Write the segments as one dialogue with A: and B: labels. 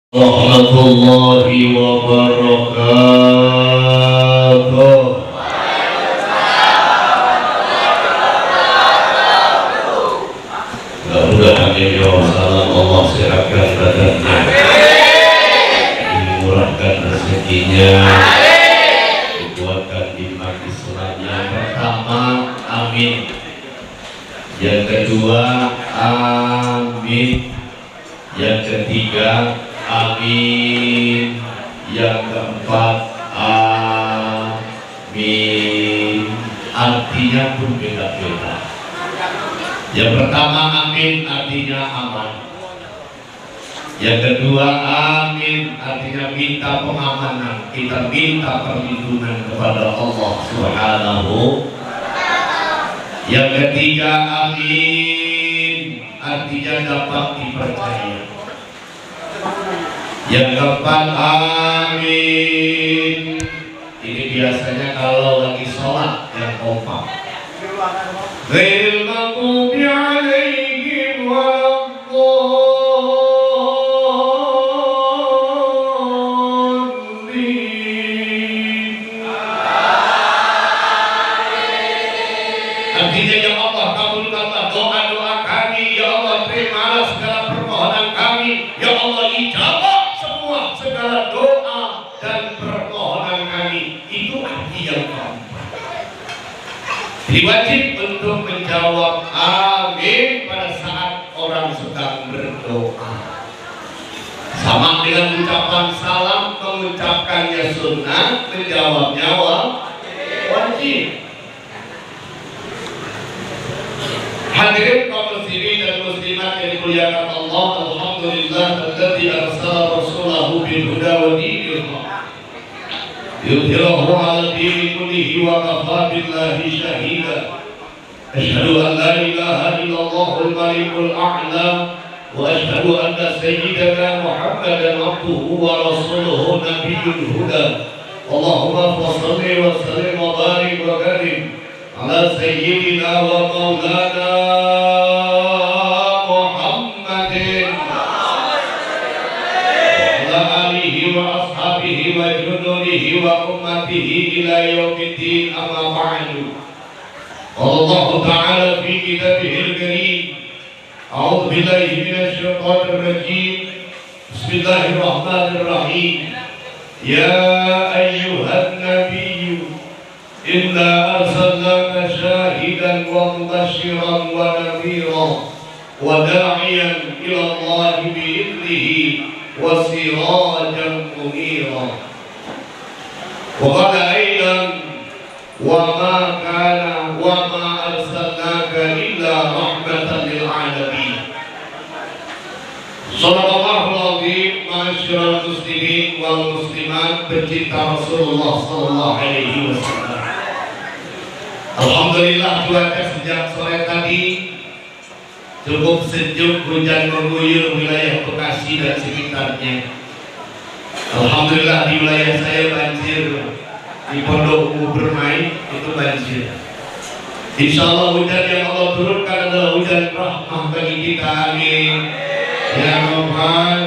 A: Warahmatullahi wabarakatuh. Mudah-mudahan ya salam Allah sehatkan badannya, dimurahkan rezekinya, dikuatkan iman Islam. Yang pertama, amin. Yang kedua, amin. Yang ketiga, amin. Yang keempat, amin. Artinya pun beda-beda. Yang pertama, amin artinya aman. Yang kedua, amin artinya minta pengamanan. Kita minta perlindungan kepada Allah Subhanahu. Yang ketiga, amin artinya dapat dipercaya. Yang keempat, amin. Ini biasanya kalau lagi sholat yang kompak. Ghairil maghdubi alaihim waladdallin. Artinya ya Allah, kabulkanlah doa-doa kami. Ya Allah, terimalah segala permohonan kami. Ya Allah, ijabah segala doa dan permohonan kami. Itu arti yang keempat. Jadi wajib untuk menjawab amin pada saat orang sedang berdoa. Sama dengan ucapan salam, mengucapkannya sunnah, menjawabnya wajib. Hadirin kaum muslimin dan muslimat yang dimuliakan Allah, alhamdulillah alladzi arsala rasulahu bil huda wa dinil haq yudhhirahu 'ala dini kullihi wa kafa billahi shahida. Asyhadu an la ilaha illallahul malikul a'la wa asyhadu anna sayyidana Muhammadan abduhu wa rasuluhu nabiyyul huda. Allahumma shalli wa sallim wa barik wa karim ala sayyidina wa maulana Muhammadin wa alihi wa ashabihi wa junudihi wa ummatihi ila yaumiddin, amma ba'du. Allah ta'ala fi kitabihil karim, a'udzu billahi minasy syaithanir rajim. Bismillahirrahmanirrahim. Ya ayyuhan nabiyyu inna arsalnaka syahidan wa mubasysyiran wa nadhiran wa da'iyan ila Allah bi'idnihi wa sirajan munira. Wa qala aidan wa ma arsalnaka illa rahmatan lil alamin. Sallallahu alaihi ma'asyiral muslimin wal muslimat, pecinta Rasulullah sallallahu alaihi wasallam. Alhamdulillah cuaca sejak sore tadi cukup sejuk, hujan mengguyur wilayah Bekasi dan sekitarnya. Alhamdulillah di wilayah saya banjir, di Pondokmu bermain itu banjir. Insya Allah hujan yang Allah turunkan adalah hujan rahmah bagi kita, amin ya Rabbal.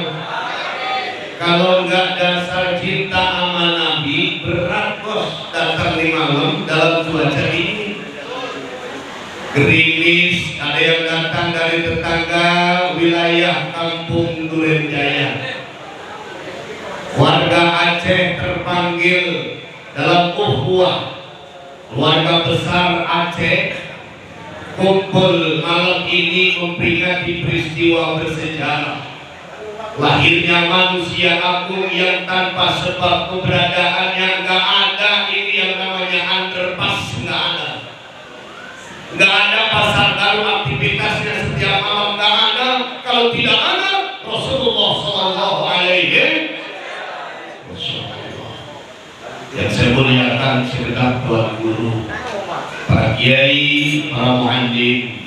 A: Kalau enggak dasar cinta sama Nabi, berat bos datang di malam dalam cuaca ini. Gerimis, ada yang datang dari tetangga wilayah Kampung Durenjaya. Warga Aceh terpanggil dalam ukhuwah keluarga besar Aceh kumpul malam ini memperingati peristiwa bersejarah lahirnya manusia agung yang tanpa sebab keberadaannya nggak ada. Ini yang namanya underpass, nggak ada pasar baru, aktivitasnya setiap malam nggak ada. Kalau tidak ada Rasulullah Sallallahu Alaihi Wasallam. Yang saya muliakan segenap tuan guru, para kiai, para muallim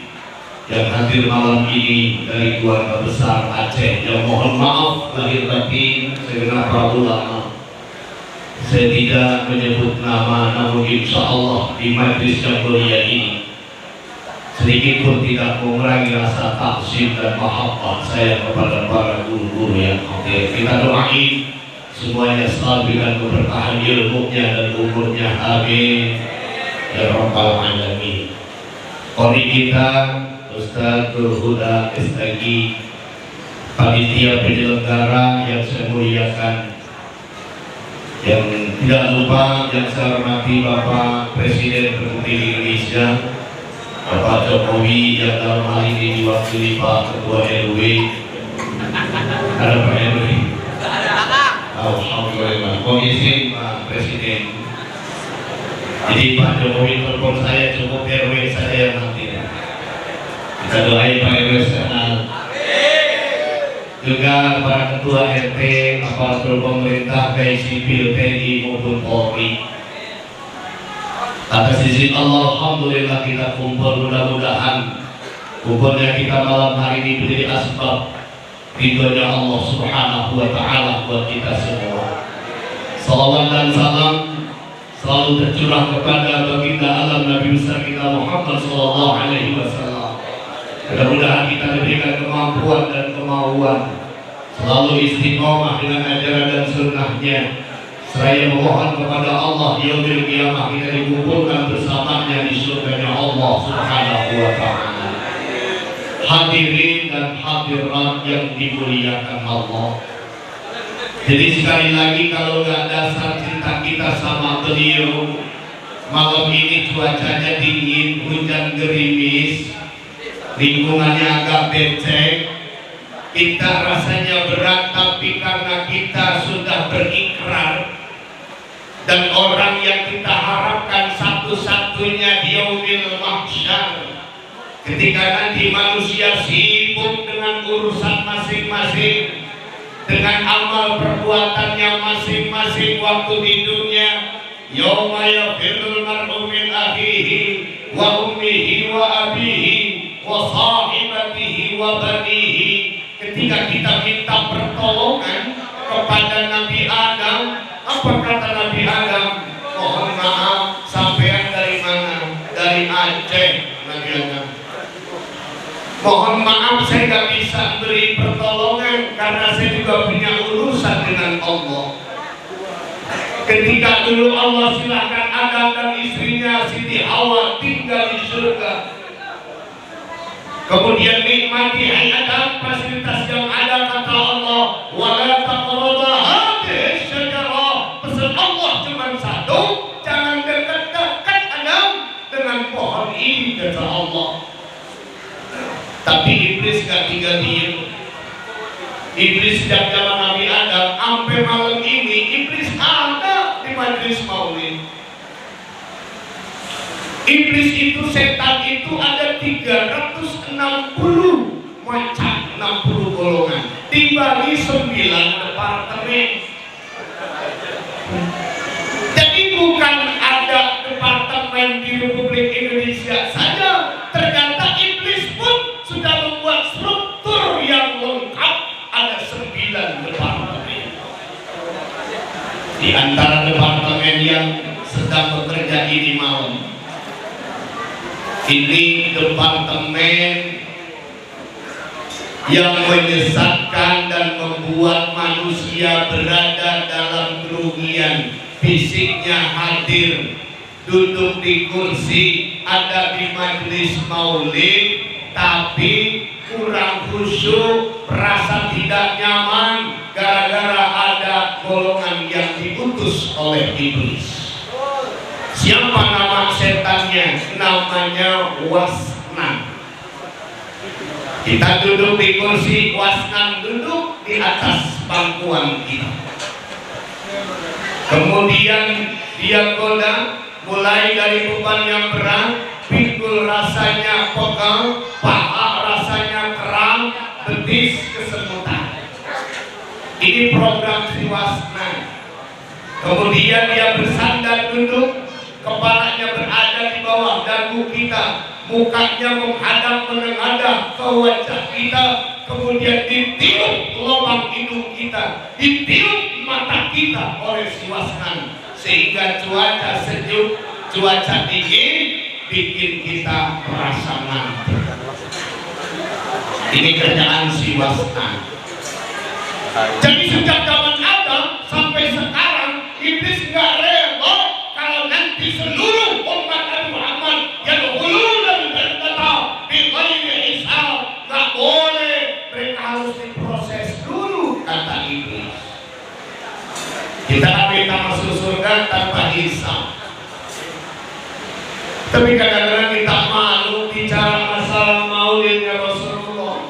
A: yang hadir malam ini dari keluarga besar Aceh, yang mohon maaf lahir batin segenap para ulama. Saya tidak menyebut nama, namun insya Allah di majlis yang mulia ini sedikit pun tidak mengurangi rasa takzim dan mahabbah saya kepada para guru-guru yang hadir. Kita doain semuanya selalu dengan keberkahan ilmunya dan umurnya, amin ya rabbal alamin. Qori kita Ustaz Huda STG, panitia penyelenggara yang saya muliakan, yang tidak lupa yang saya hormati Bapak Presiden Republik Indonesia Bapak Jokowi, yang dalam hal ini diwakili Pak Ketua RW. Ada Pak RW? Alhamdulillah. Komisi Pak Presiden. Jadi Pak Jokowi telepon saya, cukup RW saya yang nanti. Kita doain Pak RW sehat. Juga para ketua RT, aparatur pemerintah, baik sipil, TNI maupun Polri. Atas izin Allah, alhamdulillah kita kumpul, mudah-mudahan kumpulnya kita malam hari ini menjadi asbab ridhonya Allah Subhanahu wa Ta'ala buat kita semua. Salawat dan salam selalu tercurah kepada baginda alam Nabi besar kita Muhammad sallallahu alaihi wasallam. Mudah-mudahan kita diberikan kemampuan dan kemauan selalu istiqomah dengan ajaran dan sunnahnya. Saya memohon kepada Allah yaumil qiyamah kita dikumpulkan bersamanya di surganya Allah Subhanahu wa Ta'ala. Hadirin dan hadirat yang dimuliakan Allah. Jadi sekali lagi, kalau nggak dasar cinta kita sama beliau, malam ini cuacanya dingin, hujan gerimis, lingkungannya agak becek, kita rasanya berat, tapi karena kita sudah berikrar dan orang yang kita harapkan satu-satunya di yaumil mahsyar, ketika nanti manusia sibuk dengan urusan masing-masing, dengan amal perbuatannya masing-masing waktu di dunia. Yauma yafirrul mar'u min akhihi wa ummihi wa abihi wa sahibatihi wa banihi. Ketika kita minta pertolongan kepada Nabi Adam, apa kata Nabi Adam? Mohon maaf, sampean dari mana? Dari Aceh, Nabi Adam. Mohon maaf, saya nggak bisa beri pertolongan karena saya juga punya urusan dengan Allah. Ketika dulu Allah silahkan Adam dan istrinya Siti Hawa tinggal di surga, kemudian nikmati Adam fasilitas yang ada, kata Allah, wala taqrabu hadhihi syajarah. Pesan Allah cuma satu, jangan dekat-dekat Adam dengan pohon ini, kata Allah. Tapi iblis gak tinggal diem. Iblis sejak zaman Nabi Adam sampai malam ini, iblis ada di majelis maulid. Iblis itu, setan itu ada 360 macam, 60 golongan, dibagi 9 departemen. Jadi bukan ada departemen di Republik Indonesia saja, ternyata iblis pun sudah membuat struktur yang lengkap, ada 9 departemen. Di antara departemen yang sedang bekerja ini malam, ini departemen yang menyesatkan dan membuat manusia berada dalam kerugian. Fisiknya hadir, duduk di kursi, ada di majelis maulid, tapi kurang khusyuk, merasa tidak nyaman gara-gara ada golongan yang diutus oleh iblis. Siapa nama setannya? Namanya Wasnan. Kita duduk di kursi, Wasnan duduk di atas pangkuan kita. Kemudian dia goda, mulai dari beban yang berat, pikul rasanya pegal, paha rasanya keram, betis kesemutan. Ini program si Wasnan. Kemudian dia bersandar duduk, kepalanya berada di bawah dagu kita, mukanya menghadap menengadah ke wajah kita, kemudian ditiup lubang hidung kita, ditiup mata kita oleh si Wasnan, sehingga cuaca sejuk, cuaca dingin, bikin kita merasa ngantuk. Ini kerjaan si wasna. Jadi sejak zaman Adam sampai sekarang iblis nggak rela kalau nanti seluruh umat Nabi Muhammad yang dan tetap bighairi hisab, nggak boleh, mereka harus diproses dulu, kata iblis. Kita minta masuk surga tanpa hisab. Tapi kadang-kadang kita malu bicara masalah maulidnya Rasulullah.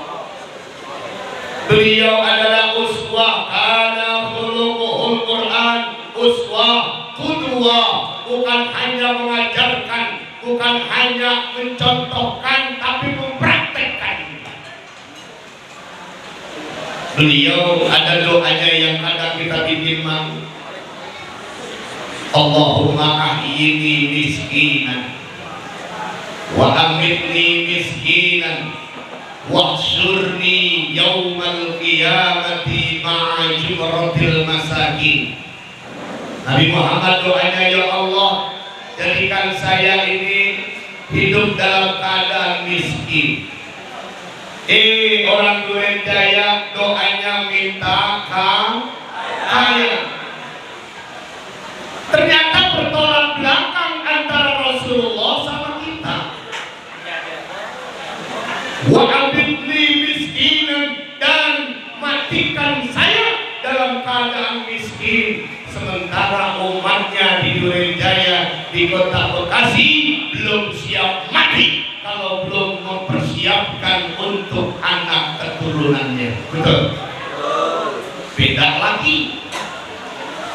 A: Beliau adalah uswah, kana khuluquhul Quran, uswah, qudwah, bukan hanya mengajarkan, bukan hanya mencontohkan, tapi mempraktekkan. Beliau ada doanya yang kadang kita bikin malu. Allahumma ahyini miskinan wa amitni miskinan wahsyurni yaumal qiyamati ma'a jumratil masakin. Nabi Muhammad doanya, ya Allah, jadikan saya ini hidup dalam keadaan miskin. Orang Duren Jaya doanya minta kaya. Ternyata bertolak belakang antara Rasulullah sama kita. Wa abidni miskinan, dan matikan saya dalam keadaan miskin. Sementara umatnya di Duren Jaya, di kota Bekasi belum siap mati kalau belum mempersiapkan untuk anak keturunannya. Betul? Beda lagi.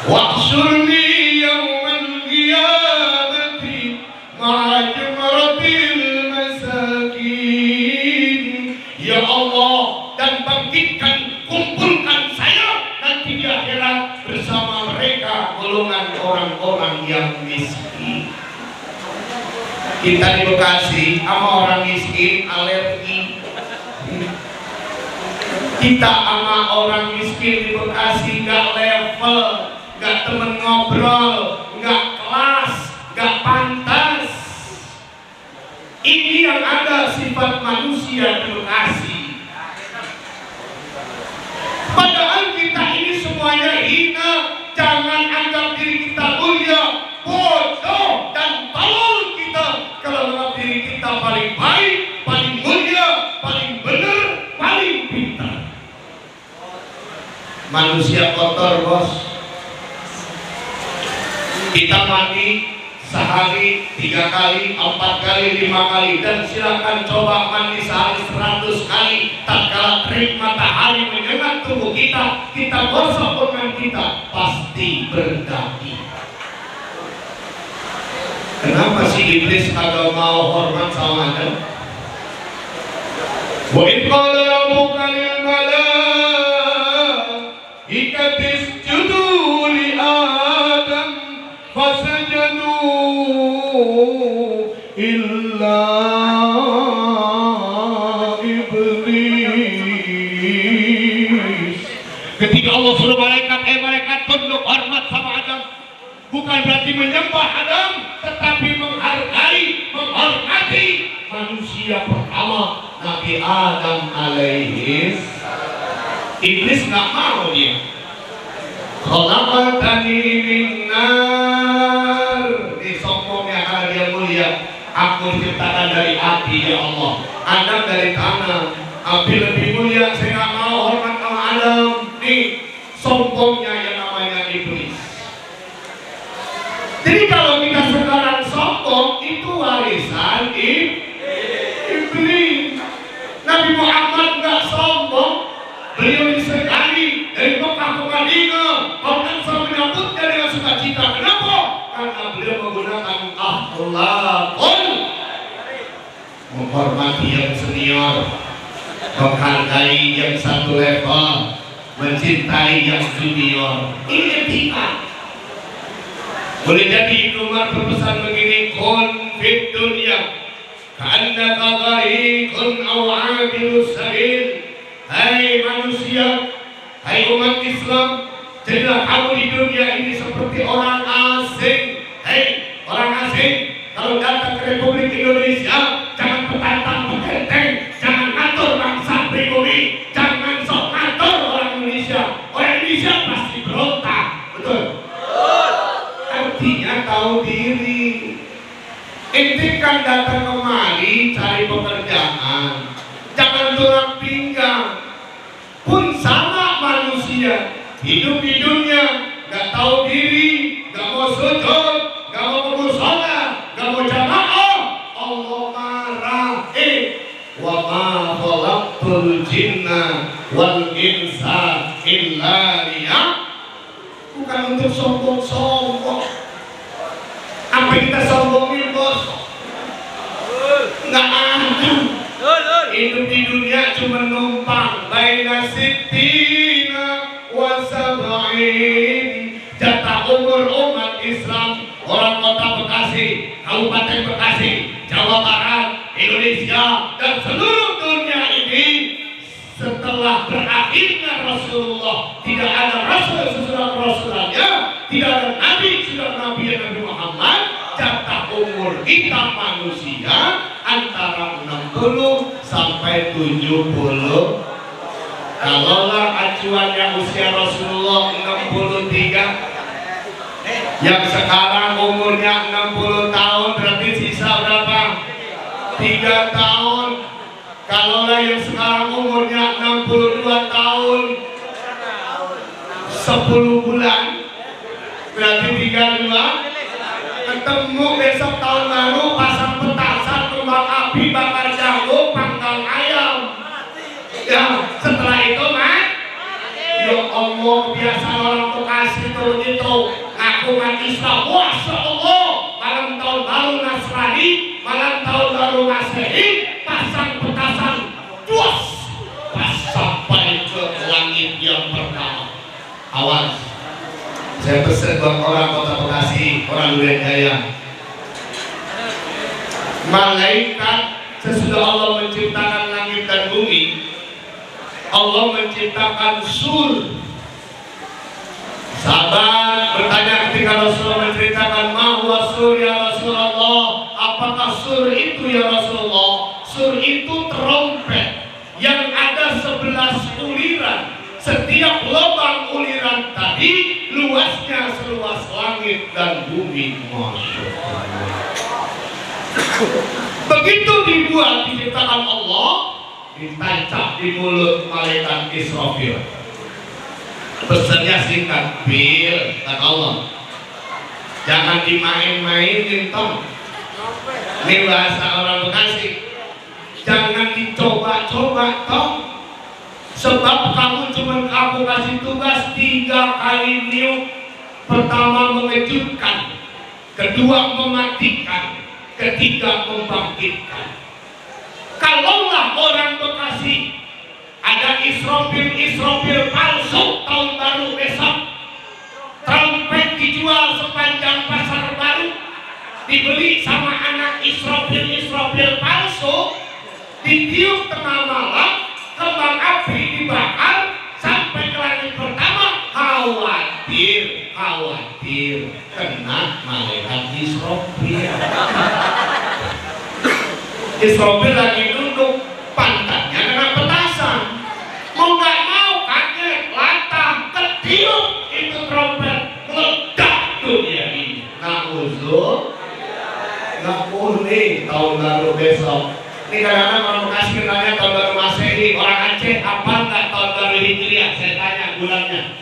A: Wahsyurni yaumal qiyamati ma'a jumratil masakin. Ya Allah, dan bangkitkan, kumpulkan saya nanti di akhirat bersama mereka, golongan orang-orang yang miskin. Kita di Bekasi sama orang miskin alergi. Kita sama orang miskin di Bekasi nggak level, nggak temen ngobrol, nggak kelas, nggak pantas. Ini yang ada sifat manusia di Bekasi. Padahal kita ini semuanya hina. Jangan anggap diri kita mulia, bodoh dan tolol kita kalau anggap diri kita paling baik, paling mulia, paling benar, paling pintar. Manusia kotor, bos. Kita mandi sehari 3 kali, 4 kali, 5 kali, dan silakan coba mandi sehari 100 kali. Tatkala terik matahari menyengat tubuh kita, kita gosok lengan kita, pasti berdaki. Kenapa sih iblis kagak mau hormat sama Adam? Wa idh qala rabbuka lil malaikati isjudu li Adam fasajadu illa iblis. Ketika Allah suruh malaikat tunduk hormat sama Adam, bukan berarti menyembah Adam, tetapi menghargai, menghormati manusia pertama, Nabi Adam alaihis. Iblis nggak mau dia. Khalaqtani min nar, disombongnya karena dia mulia. Aku diciptakan dari api, ya Allah. Adam dari tanah. Api lebih mulia, saya nggak mau hormat sama Adam. Nih sombongnya yang namanya iblis. Jadi kalau kita sekarang sombong, itu warisan iblis. Nabi Muhammad nggak sombong. Beliau disegani dari Mekah ke Madinah. Orang sama menyambutnya dengan sukacita. Kenapa? Karena beliau menggunakan akhlakul, menghormati yang senior, menghargai yang satu level, mencintai yang junior. Ini etika. Boleh jadi Ibnu Umar berpesan begini, kun fid dunya ka'annaka gharikun aw 'abirus sabil. Hai manusia, hai umat Islam, jadilah kamu di dunia ini seperti orang asing. Hei orang asing, kalau datang ke Republik tahu diri. Inti kan datang kemari cari pekerjaan, jangan tulang pinggang. Pun sama manusia, hidup di dunia, gak tahu diri, gak mau sujud, gak mau bermusola, gak mau jamaah. Allah marah. Wa ma khalaqtul jinna wal insa illa liya'budun. Bukan untuk sombong-sombong. Apa kita sombongin, bos? Nggak ada. Hidup di dunia cuma numpang. Baina sittina wa sab'in. Jatah umur umat Islam, orang kota Bekasi, Kabupaten Bekasi, Jawa Barat, Indonesia, dan seluruh dunia ini. Setelah berakhirnya Rasulullah, tidak ada Rasul sesudah Rasulnya, tidak ada Nabi sudah Nabi Nabi Muhammad. Jatah umur kita manusia antara 60 sampai 70. Kalaulah acuannya usia Rasulullah 63, yang sekarang umurnya 60 tahun, berarti sisa berapa? 3 tahun. Kalaulah yang sekarang umurnya 62 tahun, 10 bulan, berarti 32. Ketemu besok tahun baru, pasang petasan, kembang api, bakar jagung, panggang ayam. Ya, setelah itu ya Allah, biasa orang Bekasi tuh gitu, ngaku mati Islam. Masya Allah, malam tahun baru Nasrani, malam tahun baru Masehi, pasang petasan, duas, pas sampai ke langit yang pertama. Awas, saya pesan buat orang kota Bekasi, orang Durian Jaya. Malaikat sesudah Allah menciptakan langit dan bumi, Allah menciptakan sur. Sahabat bertanya ketika Rasulullah menceritakan mahwa sur ya Rasulullah, apakah sur itu ya Rasulullah? Sur itu trompet yang ada 11 uliran. Setiap lubang uliran tadi luasnya seluas langit dan bumi. Masya Allah. Begitu dibuat, diciptakan Allah, ditancap di mulut malaikat Israfil. Pesannya singkat, Bil, kata Allah, jangan dimain-mainin tong. Ini bahasa orang Bekasi. Jangan dicoba-coba tong. Sebab kamu cuma aku kasih tugas 3 kali niup. Pertama mengejutkan, kedua mematikan, ketiga membangkitkan. Kalaulah orang Bekasi ada Israfil palsu tahun baru besok, trompet dijual sepanjang pasar baru, dibeli sama anak Israfil palsu, ditiup tengah malam, kembang api dibakar sampai ke langit pertama, khawatir kena malaikat Israfil. Israfil lagi duduk, pantatnya kena petasan, mau gak mau kaget, latah, ketiup itu trompet, meledak dunia ini. Na'udzul, gak boleh tahun baru besok. Ini kadang-kadang orang Bekasi kenalnya tahun baru Masehi, orang Aceh apa nggak tahun baru Hijriah? Saya tanya bulannya.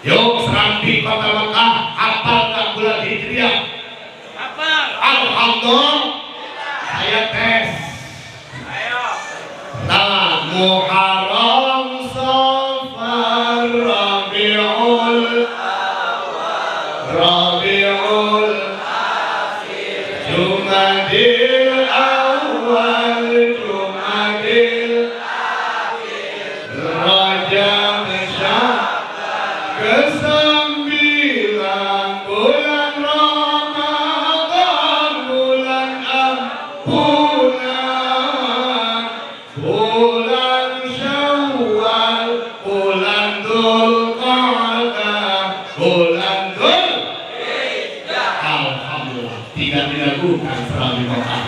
A: Yuk Serambi Kota Mekah, apa nggak bulan Hijriah? Apa? Alhamdulillah. Saya tes. Ayo. Nah, Muharram, Safar, Rabiul Awal, Rabiul Akhir, Jumadil Awal, Jumadil Akhir, Rajab, Sya'ban, ke-9 bulan Ramadan, bulan ampunan, bulan Syawal, bulan Dzulqa'dah, bulan Dzulhijjah. Alhamdulillah, tidak diragukan Serambi Mekah.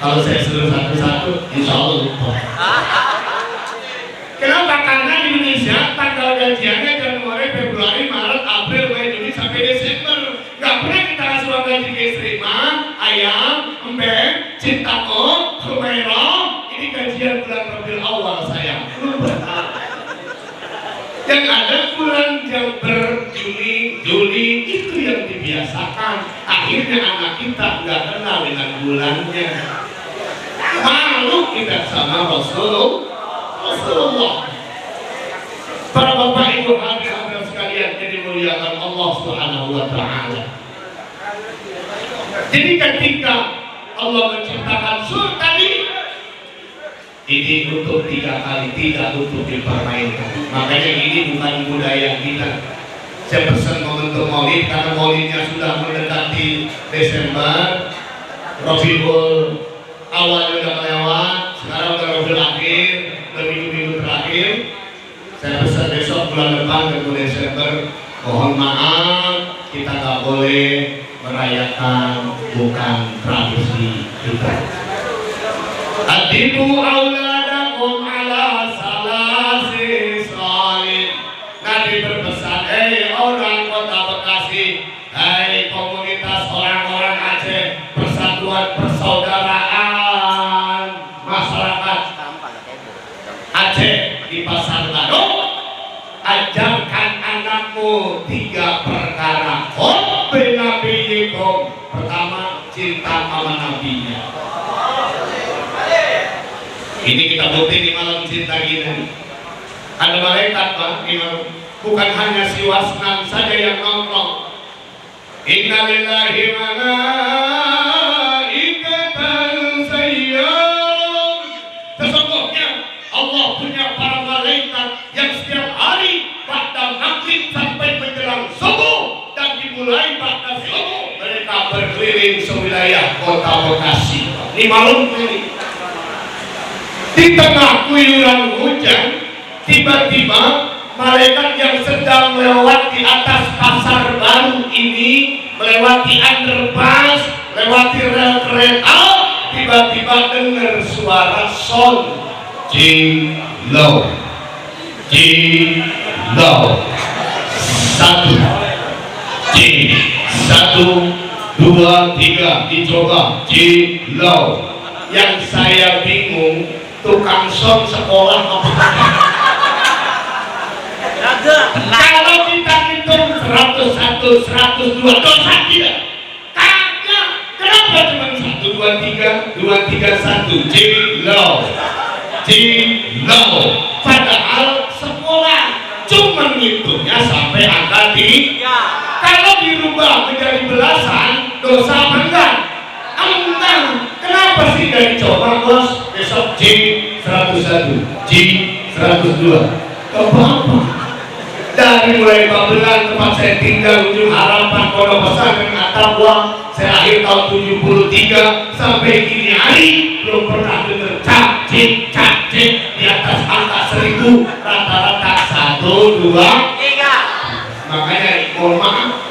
A: Kalau saya suruh satu-satu, insya Allah lupa. Kenapa? Karena di Indonesia tanggal gajiannya Januari, Februari, Maret, April, Mei, Juni sampai Desember. sayang, Mbak, cintaku, Humairah, ini kajian bulan Rabiul Awal sayang. Yang ada bulan yang Juli itu yang dibiasakan. Akhirnya anak kita nggak kenal dengan bulannya. Malu kita sama Rasulullah. Para bapak ibu hadirin sekalian yang dimuliakan Allah Subhanahu wa taala. Jadi ketika Allah menciptakan surga tadi, ini untuk 3 kali, tidak untuk dipermainkan. Makanya ini bukan budaya kita. Saya pesan momentum Maulid karena Maulidnya sudah mendekati Desember, Rabiul Awal sudah melewat, sekarang udah Rabiul Akhir, minggu-minggu terakhir. Saya pesan besok bulan depan ke Desember, mohon maaf kita nggak boleh merayakan, bukan tradisi kita. Adibu auladakum ala salasi salin. Nabi berpesan, orang kota Bekasi, komunitas orang-orang Aceh, persatuan persaudaraan masyarakat Aceh di Pasar Baru, ajarkan anakmu 3 perkara. Hubbi nabiyikum. Pertama, cinta sama nabinya. Ini kita bukti di malam cinta gini. Ada malaikat Pak, bukan hanya si Wasnan saja yang nongkrong. Inna lillahi malaikatan sayyam. Sesungguhnya Allah punya para malaikat yang setiap hari pada maghrib sampai menjelang subuh dan dimulai pada subuh mereka berkeliling sewilayah kota Bekasi. Ini malam ini. Di tengah guyuran hujan, tiba-tiba malaikat yang sedang melewati atas Pasar Baru ini, melewati underpass, melewati rel kereta, tiba-tiba dengar suara son, Jilo, 1, 2, 3, dicoba, Jilo. Yang saya bingung, tukang son sekolah kalau kita hitung 101, 102 dosa tidak? Kagak. Kenapa cuma 1, 2, 3, 2, 3, 1 Jilo. Padahal sekolah cuma ngitungnya sampai angka 3. Kalau dirubah menjadi belasan, dosa apa enggak? Enggak. Kenapa sih dari coba bos? Besok J101, J102. Apa-apa. Dari mulai Babelan tempat saya tinggal, Ujung Harapan, Pondok Pesantren At-Taqwa, saya akhir tahun 73 sampai kini hari belum pernah dengar cacing di atas angka 1000, rata-rata 1, 2, 3. Makanya mohon maaf,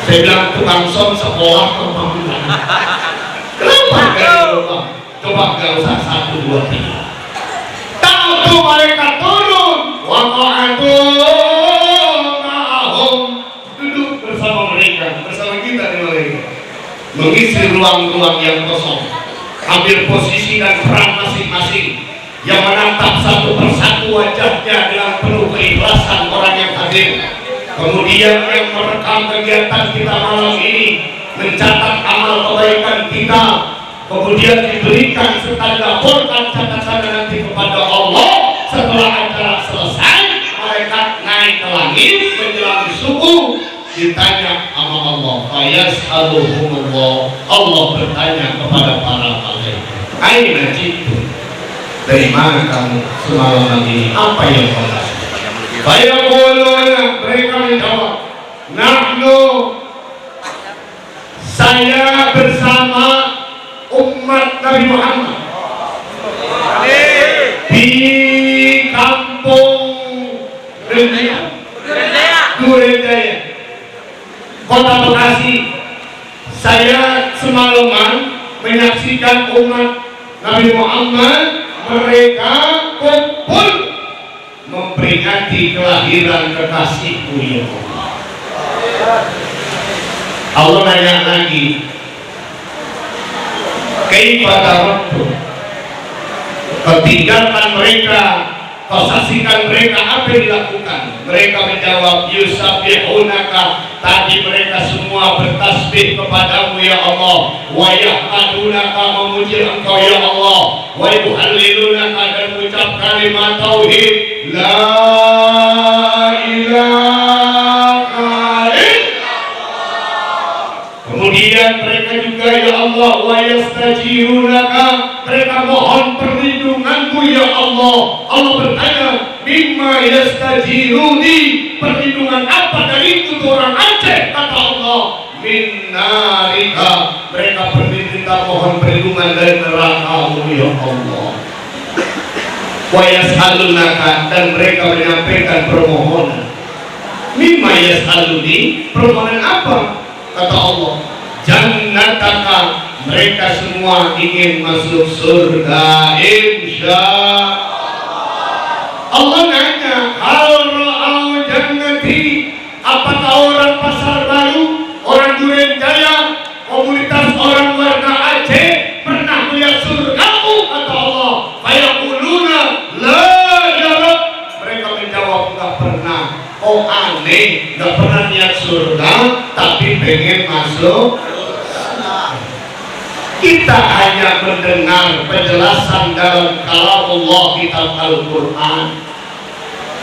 A: saya bilang tukang son sekolah kemampuan. Kenapa gak dirubah? Coba gak usah 1, 2, 3. Tahu tuh malaikat turun, duduk bersama mereka, bersama kita di mereka, mengisi ruang-ruang yang kosong, ambil posisi dan peran masing-masing, yang menatap satu persatu wajahnya dengan penuh keikhlasan orang yang hadir. Kemudian yang merekam kegiatan kita malam ini, mencatat amal kebaikan kita, kemudian diberikan serta dilaporkan catatan nanti kepada Allah. Setelah acara selesai, malaikat naik ke langit menjelang subuh, ditanya sama Allah, fayas'aluhumullah. Allah bertanya kepada para malaikat, aina jitu, dari mana kamu semalam ini, apa yang kamu lakukan? Fayaquluna, mereka menjawab, nahnu, saya bersama umat Nabi Muhammad di kampung Durendaya, Kota Bekasi. Saya semalaman menyaksikan umat Nabi Muhammad, mereka kumpul memperingati kelahiran kekasihku ya Allah. Allah nanya lagi, kaifa taraktum, kau tinggalkan mereka, kau saksikan mereka apa yang dilakukan. Mereka menjawab, yusabbihunaka, tadi mereka semua bertasbih kepadamu ya Allah, wa yahmadunaka, memuji engkau ya Allah, wa yuhallilunaka, dan mengucap kalimat tauhid la ilaha illallah. Kemudian mereka juga ya Allah, wa yastajirunaka, mereka mohon perlindunganmu ya Allah. Allah bertanya, mimma yastajiruni, perlindungan apa dari itu orang Aceh? Kata Allah, min narika, mereka minta mohon perlindungan dari neraka-Mu ya Allah. Wa yas'alunaka, dan mereka menyampaikan permohonan. Mimma yas'aluni, permohonan apa? Kata Allah, jannataka, mereka semua ingin masuk surga insya Allah. Nanya, hal ra'au jannati, apakah orang Pasar Baru, orang Duren Jaya, komunitas orang warga Aceh pernah melihat surgamu? Kata Allah, fayaquluna la ya Rabb, mereka menjawab enggak pernah. Oh aneh, enggak pernah lihat surga tapi pengen masuk. Kita hanya mendengar penjelasan dalam kalam Allah, kitab Al-Quran,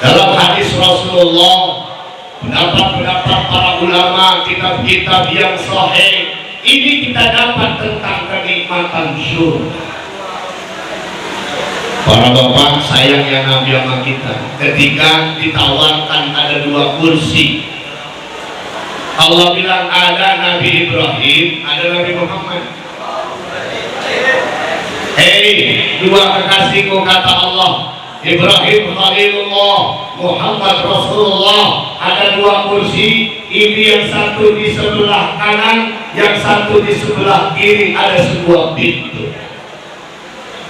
A: dalam hadis Rasulullah, pendapat-pendapat para ulama, kitab-kitab yang sahih. Ini kita dapat tentang kenikmatan surga. Para bapak sayangnya Nabi sama kita, ketika ditawarkan ada 2 kursi, Allah bilang ada Nabi Ibrahim, ada Nabi Muhammad. Hei, 2 kekasihku, kata Allah, Ibrahim Khalilullah, Muhammad Rasulullah, ada 2 kursi. Ini yang satu di sebelah kanan, yang satu di sebelah kiri, ada sebuah pintu.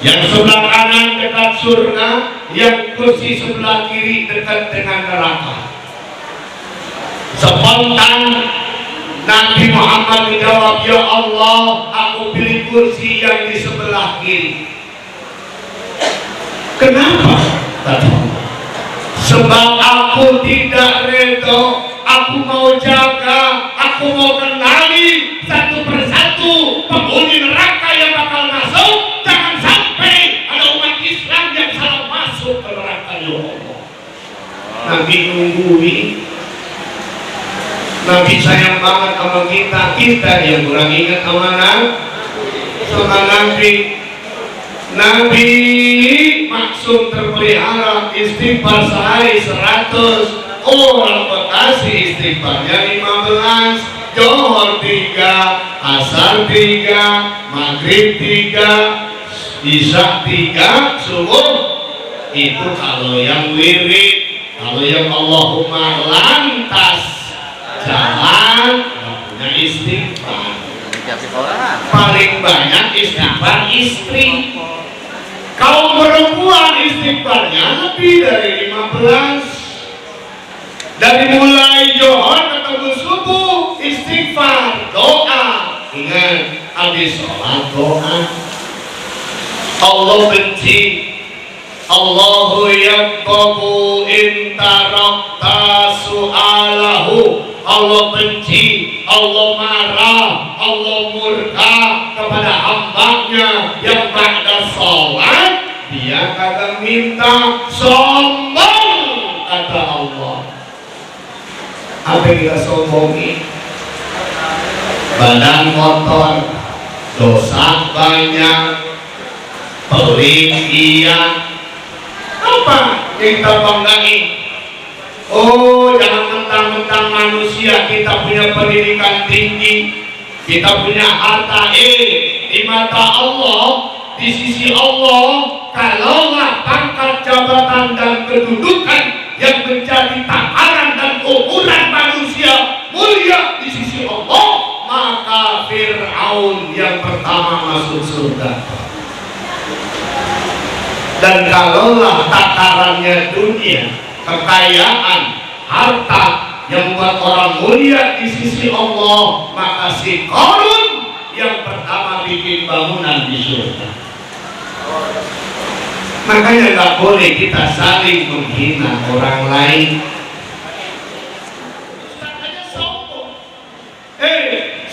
A: Yang sebelah kanan dekat surga, yang kursi sebelah kiri dekat dengan neraka. Spontan Nabi Muhammad menjawab, ya Allah, aku pilih kursi yang di sebelah kiri. Kenapa? Kata Allah, sebab aku tidak redo, aku mau jaga, aku mau kenali satu persatu penghuni neraka yang bakal masuk. Jangan sampai ada umat Islam yang salah masuk ke neraka ya Allah. Nabi nungguin. Nabi sayang banget sama kita, kita yang kurang ingat sama Nabi. Nabi maksud terpelihara istighfar sehari 100, orang Bekasi istighfarnya 15, Johor 3, Asar 3, Maghrib 3, Isya 3, subuh. Itu kalau yang wirid. Kalau yang Allahumma lantas jalan, nggak punya istighfar. Paling banyak istighfar istri. Kaum perempuan istighfarnya lebih dari 15. Dari mulai Johor ketemu subuh istighfar, doa. Ingat, habis sholat doa. Allah benci. Allahu yaqabu in tarakta su'alahu. Allah benci, Allah marah, Allah murka kepada hambanya yang ba'da sholat dia kagak minta, sombong, kata Allah. Apa yang kita sombongi? Badan kotor, dosa banyak, pelit iya. Apa yang kita banggain? Oh, jangan mentang-mentang manusia kita punya pendidikan tinggi, kita punya harta. Di mata Allah, di sisi Allah, kalaulah pangkat jabatan dan kedudukan yang menjadi takaran dan ukuran manusia mulia di sisi Allah, maka Fir'aun yang pertama masuk surga. Dan kalaulah takarannya dunia, kekayaan, harta yang membuat orang mulia di sisi Allah, maka si Qarun yang pertama bikin bangunan di surga. Makanya nggak boleh kita saling menghina orang lain.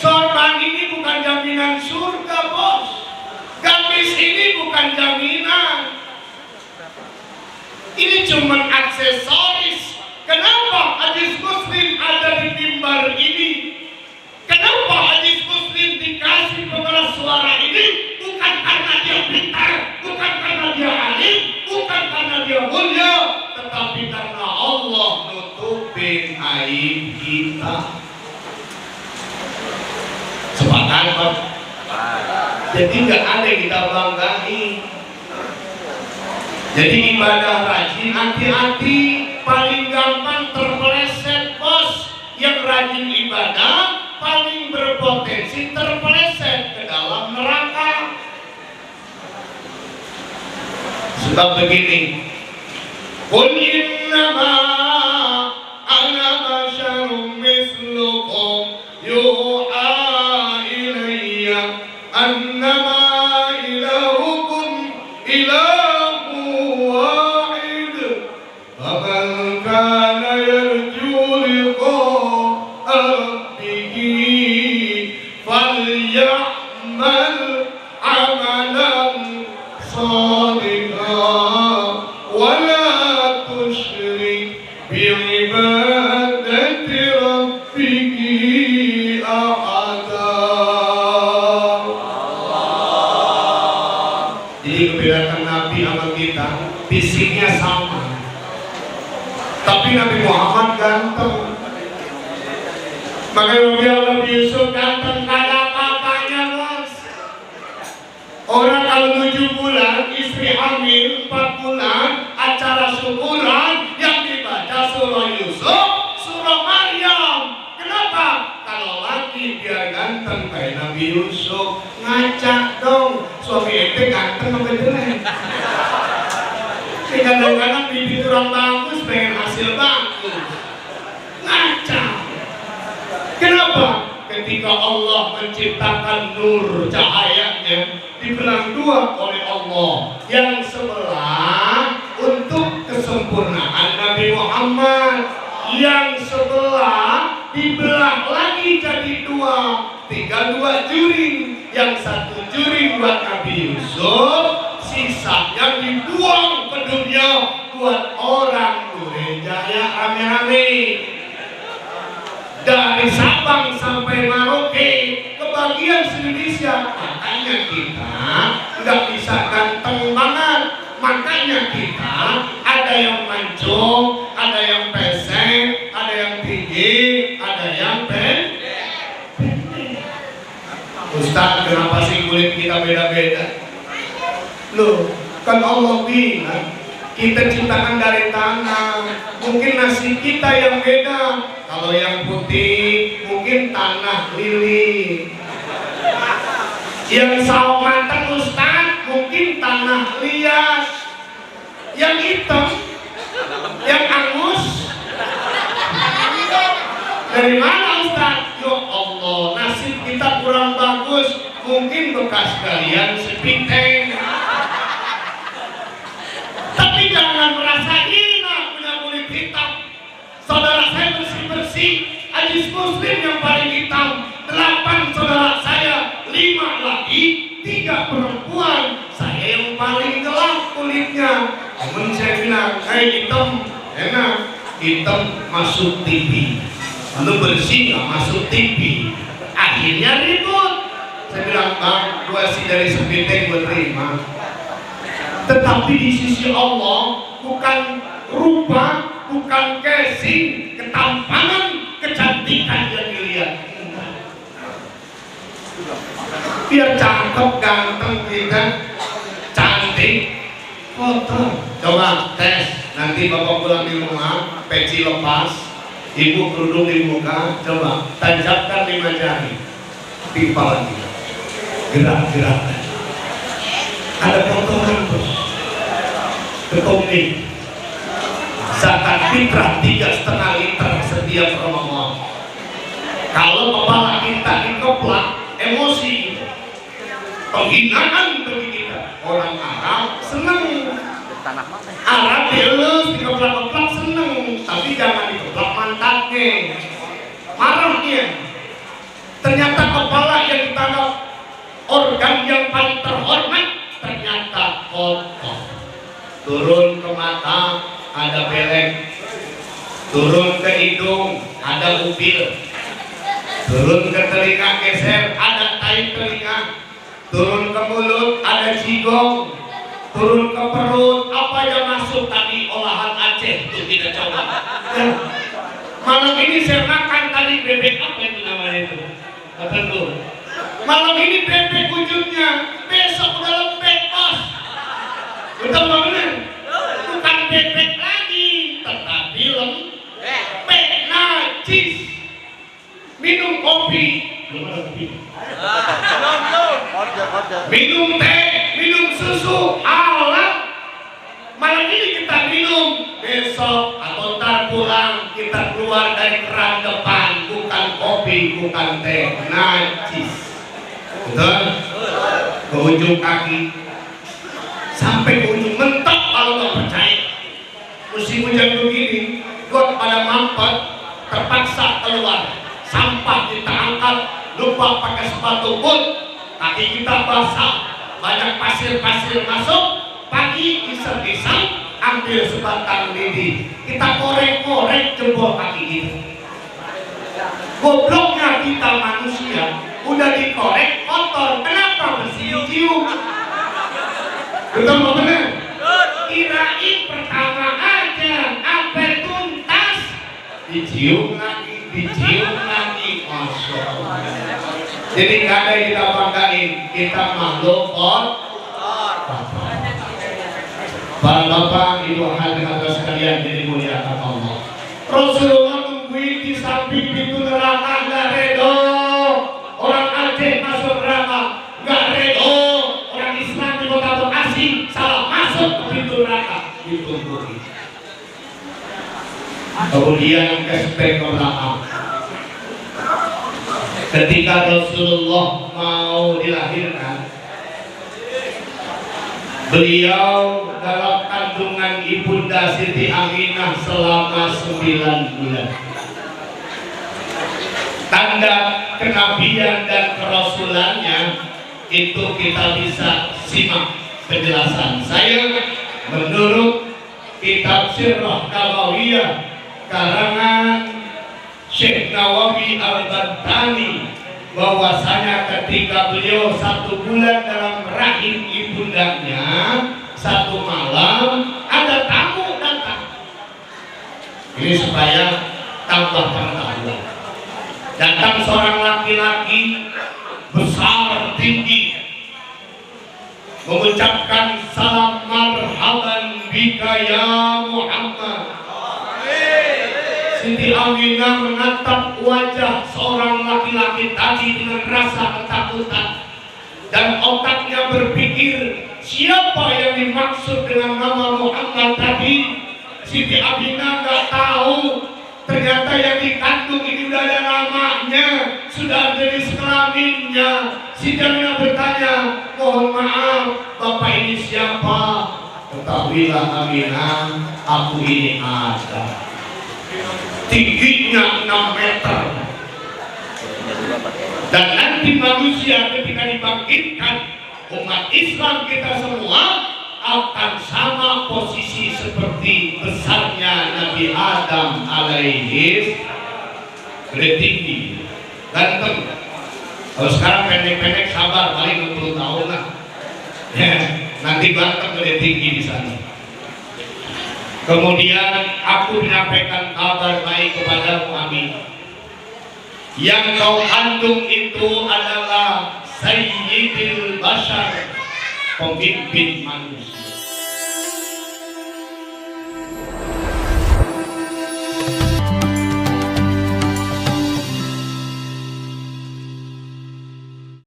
A: Sorban ini bukan jaminan surga, bos. Gamis ini bukan jaminan. Ini cuma aksesoris. Kenapa hadis Muslim ada di mimbar ini? Kenapa hadis Muslim dikasih pengeras suara ini? Bukan karena dia pintar, bukan karena dia alim, bukan karena dia mulia, tetapi karena Allah nutupin aib kita. Sepakat, Pak? Jadi nggak ada yang kita banggain. Jadi ibadah rajin, hati-hati, paling gampang terpeleset, bos. Yang rajin ibadah paling berpotensi terpeleset ke dalam neraka. Sebab begini, qul innama ana basyarum mislukum yuha ilayya annama ilahukum ilahu wahid faman kana yarju liqa'a rabbih falyamal amalan salihah wa la tusyrik bi'ibadati rabbih ahada. Jadi kebedakan Nabi sama kita, fisiknya sama, tapi Nabi Muhammad ganteng. Makanya Nabi Yusuf ganteng, gak ada apa-apanya, bos. Orang kalau 7 bulan, istri hamil 4 bulan, acara syukuran yang dibaca surah Yusuf, surah Maryam. Kenapa? Kalau laki biar ganteng kayak Nabi Yusuf. Ngaca dong, suami ente ganteng apa jelek? Kadang-kadang bibit kurang bagus, pengen hasil bagus. Ngaca. Kenapa? Ketika Allah menciptakan nur cahayanya, dibelah 2 oleh Allah. Yang sebelah untuk kesempurnaan Nabi Muhammad, yang sebelah dibelah lagi jadi 2, tinggal 2 juring. Yang 1 juring buat Nabi Yusuf, sisanya dibuang ke dunia buat orang Durejaya rame-rame. Dari Sabang sampai Merauke, kebagian Indonesia. Makanya kita nggak bisa ganteng banget. Makanya kita ada yang mancung, ada yang pesek, ada yang tinggi, ada yang pendek. Ustaz, kenapa sih kulit kita beda-beda? Loh, kan Allah bilang kita ciptakan dari tanah. Mungkin nasib kita yang beda. Kalau yang putih mungkin tanah lili. Yang sawo matang, Ustaz, mungkin tanah liat. Yang hitam, yang angus, dari mana, Ustaz? Ya Allah, nasib kita kurang bagus. Mungkin bekas kalian sepiteng. Tapi jangan merasa hina punya kulit hitam. Saudara saya bersih-bersih, hadis Muslim yang paling hitam. 8 saudara saya, 5 laki, 3 perempuan. Saya yang paling gelap kulitnya. Namun saya bilang, hitam enak, hitam masuk TV. Lalu bersih nggak masuk TV. Akhirnya ribut. Saya bilang, Bang, gua sih dari sepiteng gue terima. Tetapi di sisi Allah bukan rupa, bukan casing, ketampanan, kecantikan yang dilihat. Biar cakep, ganteng kita, cantik, foto. Coba tes, nanti bapak pulang di rumah, peci lepas, ibu kerudung di muka, coba tancapkan 5 jari, pipa lagi, gerak-gerak. Ada kotoran bos, ketomik, zakat fitrah 3,5 liter setiap Ramadan. Kalau kepala kita dikeplak, emosi. penghinaan bagi kita. Orang Arab seneng, Arab dielus, dikeplak-keplak seneng, tapi jangan dikeplak mantatnya, marah dia. Ternyata kepala yang ditanggap organ yang paling terhormat ternyata kotor. Turun ke mata ada belek, turun ke hidung ada upil, turun ke telinga geser ada tai telinga, turun ke mulut ada jigong, turun ke perut apa yang masuk tadi olahan Aceh itu kita coba. Malam ini saya makan tadi bebek apa itu namanya itu? Apa tuh? Malam ini bebek wujudnya, besok udah lembek bos. Betul nggak benar? Bukan bebek lagi, tetapi lembek najis. Minum kopi, minum teh, minum susu, halal. Malam ini kita minum, besok atau ntar pulang kita keluar dari keran depan, bukan kopi, bukan teh, najis. Betul? Ke ujung kaki sampai ke ujung mentok. Kalau nggak percaya, musim hujan begini, got pada mampet, terpaksa keluar, sampah kita angkat, lupa pakai sepatu boot, kaki kita basah, banyak pasir-pasir masuk. Pagi iseng-iseng ambil sebatang lidi, kita korek-korek jempol kaki kita. Gobloknya kita manusia, udah dikorek kotor, kenapa mesti dicium? Betul nggak benar? Kirain pertama aja, sampai tuntas dicium lagi, masya Allah. Jadi nggak ada yang kita banggain, kita makhluk kotor. Para bapak, ibu hadirin sekalian yang dimuliakan Allah. Rasulullah nungguin di samping pintu neraka, nggak redo. Orang Aceh masuk neraka, nggak redo. Orang Islam di kota Bekasi salah masuk ke pintu neraka, ditungguin. Kemudian ke belakang. Ketika Rasulullah mau dilahirkan, beliau dalam kandungan ibunda Siti Aminah selama 9 bulan. Tanda kenabian dan kerasulannya itu kita bisa simak penjelasan saya menurut kitab Sirah Nabawiyah karangan Syekh Nawawi Al-Battani, bahwasanya ketika beliau 1 bulan dalam rahim ibundanya, 1 malam ada tamu datang. Ini supaya tambah pengetahuan. Datang seorang laki-laki besar tinggi, mengucapkan salam marhaban bika ya Muhammad. Siti Aminah menatap wajah seorang laki-laki tadi dengan rasa ketakutan, dan otaknya berpikir siapa yang dimaksud dengan nama Muhammad tadi. Siti Aminah nggak tahu ternyata yang dikandung ini udah ada namanya, sudah jadi kelaminnya. Siti Aminah bertanya, mohon maaf bapak ini siapa? Ketahuilah Aminah, aku ini ada. Tingginya 6 meter, dan nanti manusia ketika dibangkitkan, umat Islam kita semua akan sama posisi seperti besarnya Nabi Adam alaihi salam. Tinggi, ganteng. Kalau sekarang pendek-pendek sabar, paling 60 tahun lah. Nanti ganteng gede tinggi di sana. Kemudian aku menyampaikan kabar baik kepadamu Amin. Yang kau kandung itu adalah Sayyidil Bashar, pemimpin manusia.